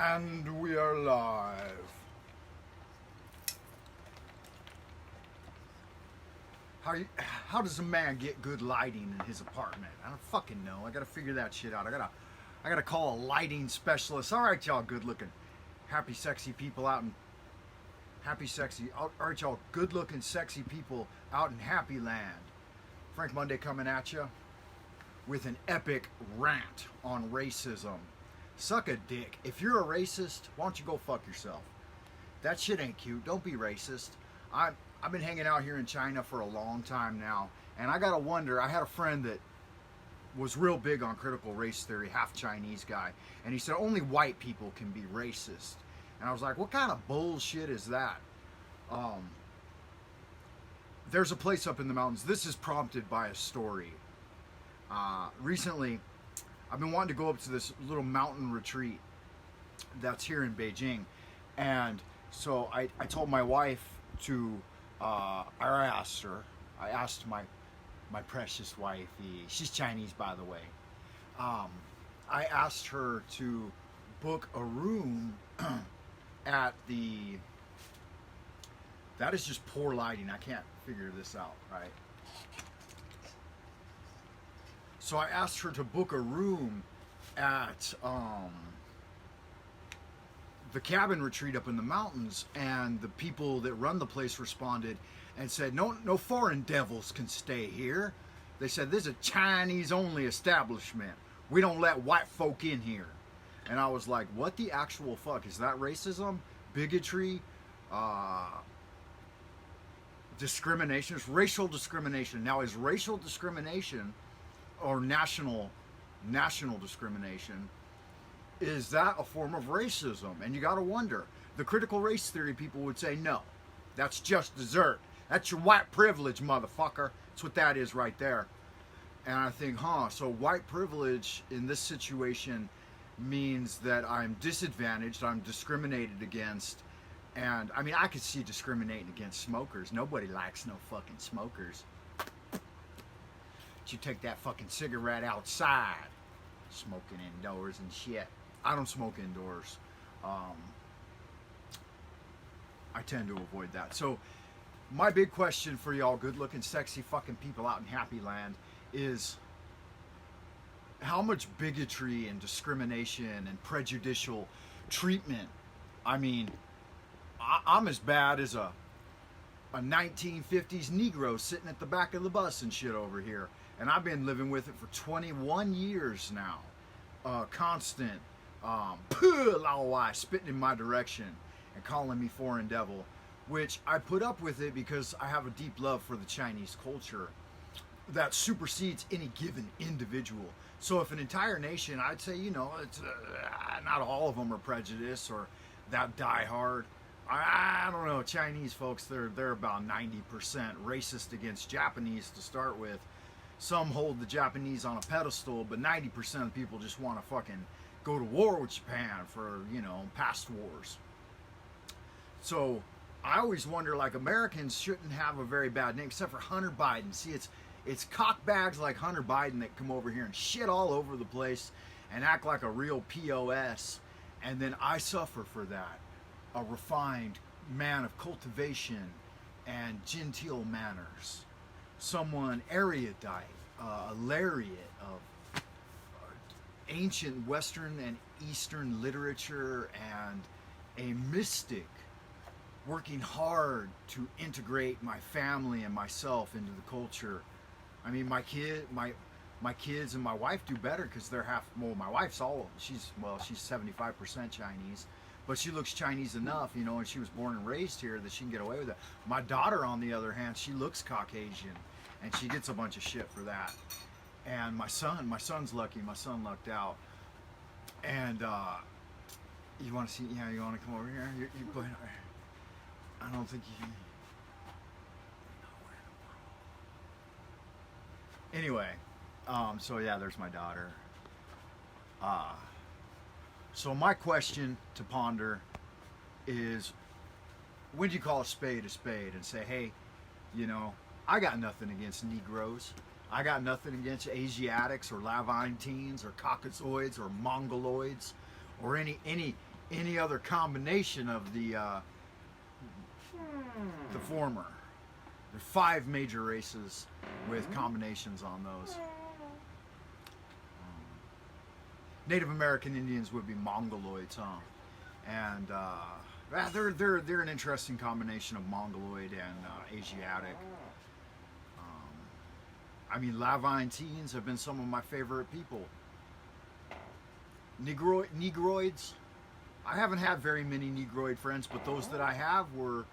And we are live. How does a man get good lighting in his apartment? I don't fucking know. I gotta figure that shit out. I gotta call a lighting specialist. All right, y'all, good looking, happy, sexy people out in happy, sexy. All right, y'all, good looking, sexy people out in Happy Land. Frank Monday coming at you with an epic rant on racism. Suck a dick. If you're a racist, why don't you go fuck yourself? That shit ain't cute. Don't be racist. I've been hanging out here in China for a long time now, and I gotta wonder. I had a friend that was real big on critical race theory, half Chinese guy, and he said only white people can be racist. And I was like, what kind of bullshit is that? There's a place up in the mountains. This is prompted by a story. Recently, I've been wanting to go up to this little mountain retreat that's here in Beijing, and so I told my wife to, I asked my precious wife, she's Chinese by the way, I asked her to book a room at the, that is just poor lighting, I can't figure this out, right? So I asked her to book a room at the cabin retreat up in the mountains, and the people that run the place responded and said, no foreign devils can stay here. They said, this is a Chinese only establishment. We don't let white folk in here. And I was like, what the actual fuck? Is that racism? Bigotry? Discrimination? It's racial discrimination. Now, is racial discrimination or national discrimination, is that a form of racism? And you got to wonder. The critical race theory people would say, no, that's just dessert. That's your white privilege, motherfucker. That's what that is right there. And I think, so white privilege in this situation means that I'm disadvantaged, I'm discriminated against. And I mean, I could see discriminating against smokers. Nobody likes no fucking smokers. You take that fucking cigarette outside, smoking indoors and shit. I don't smoke indoors. I tend to avoid that. So my big question for y'all good looking sexy fucking people out in Happy Land is, how much bigotry and discrimination and prejudicial treatment? I mean, I'm as bad as a 1950s Negro sitting at the back of the bus and shit over here. And I've been living with it for 21 years now. Constant spitting in my direction and calling me foreign devil, which I put up with it because I have a deep love for the Chinese culture that supersedes any given individual. So if an entire nation, I'd say, it's not all of them are prejudiced or that die hard. I don't know, Chinese folks, they're about 90% racist against Japanese to start with. Some hold the Japanese on a pedestal, but 90% of people just want to fucking go to war with Japan for, past wars. So I always wonder, like, Americans shouldn't have a very bad name, except for Hunter Biden. See, it's cockbags like Hunter Biden that come over here and shit all over the place and act like a real POS. And then I suffer for that. A refined man of cultivation and genteel manners. Someone erudite, a lariat of ancient Western and Eastern literature, and a mystic working hard to integrate my family and myself into the culture. I mean, my kids and my wife do better because they're my wife's she's 75% Chinese. But she looks Chinese enough, and she was born and raised here that she can get away with it. My daughter, on the other hand, she looks Caucasian, and she gets a bunch of shit for that. And my son's lucky. My son lucked out. And you want to see? Yeah, you want to come over here? I don't think you. Anyway, so yeah, there's my daughter. So my question to ponder is, when do you call a spade and say, hey, I got nothing against Negroes. I got nothing against Asiatics or Levantines or Caucasoids or Mongoloids or any any other combination of the former. There are 5 major races with combinations on those. Native American Indians would be Mongoloids, huh? And they're an interesting combination of Mongoloid and Asiatic. I mean, Levantines have been some of my favorite people. Negroids. I haven't had very many Negroid friends, but those that I have were